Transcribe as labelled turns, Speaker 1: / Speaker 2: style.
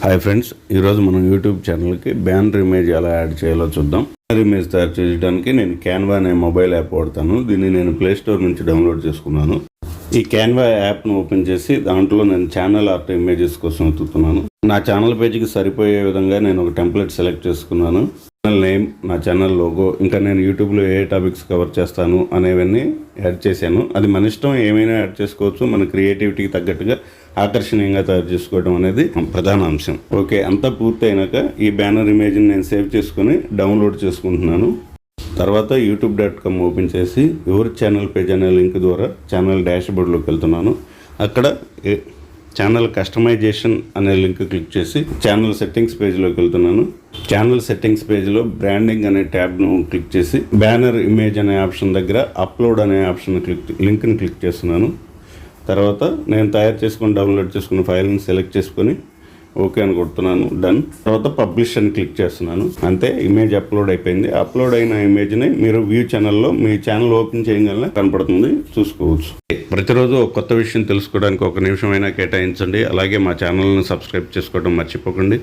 Speaker 1: Hi friends, ఈరోజు మనం YouTube ఛానల్కి బ్యానర్ ఇమేజ్ ఎలా యాడ్ చేయాలో చూద్దాం. బ్యానర్ ఇమేజ్ తయారు చేయడానికి నేను క్యాన్వా అనే మొబైల్ యాప్ వాడతాను. దీన్ని నేను ప్లేస్టోర్ నుంచి డౌన్లోడ్ చేసుకున్నాను. ఈ క్యాన్వా యాప్ను ఓపెన్ చేసి దాంట్లో నేను ఛానల్ ఆర్ట్ ఇమేజెస్ కోసం వెతుకుతున్నాను. నా ఛానల్ పేజ్కి సరిపోయే విధంగా నేను ఒక టెంప్లెట్ సెలెక్ట్ చేసుకున్నాను. ఛానల్ నేమ్, నా ఛానల్ లోగో, ఇంకా నేను యూట్యూబ్లో ఏ టాపిక్స్ కవర్ చేస్తాను అనేవన్నీ యాడ్ చేశాను. అది మన ఇష్టం, ఏమైనా యాడ్ చేసుకోవచ్చు. మన క్రియేటివిటీకి తగ్గట్టుగా ఆకర్షణీయంగా తయారు చేసుకోవడం అనేది ప్రధాన అంశం. ఓకే, అంతా పూర్తి అయినాక ఈ బ్యానర్ ఇమేజ్ని నేను సేవ్ చేసుకుని డౌన్లోడ్ చేసుకుంటున్నాను. తర్వాత youtube.com ఓపెన్ చేసి యువర్ ఛానల్ పేజ్ అనే లింక్ ద్వారా ఛానల్ డాష్బోర్డ్లోకి వెళ్తున్నాను. అక్కడ ఛానల్ కస్టమైజేషన్ అనే లింక్ క్లిక్ చేసి ఛానల్ సెట్టింగ్స్ పేజ్లోకి వెళ్తున్నాను. ఛానల్ సెట్టింగ్స్ పేజ్లో బ్రాండింగ్ అనే ట్యాబ్ను క్లిక్ చేసి బ్యానర్ ఇమేజ్ అనే ఆప్షన్ దగ్గర అప్లోడ్ అనే ఆప్షన్ లింక్ని క్లిక్ చేస్తున్నాను. తర్వాత నేను తయారు చేసుకుని డౌన్లోడ్ చేసుకున్న ఫైల్ని సెలెక్ట్ చేసుకొని ఓకే అని కొడుతున్నాను. డన్. తర్వాత పబ్లిష్ అని క్లిక్ చేస్తున్నాను. అంతే, ఇమేజ్ అప్లోడ్ అయిపోయింది. అప్లోడ్ అయిన ఇమేజ్ని మీరు వ్యూ ఛానల్లో మీ ఛానల్ ఓపెన్ చేయగలనే కనపడుతుంది, చూసుకోవచ్చు. ప్రతిరోజు ఒక కొత్త విషయం తెలుసుకోవడానికి 1 నిమిషం అయినా కేటాయించండి. అలాగే మా ఛానల్ని సబ్స్క్రైబ్ చేసుకోవడం మర్చిపోకండి.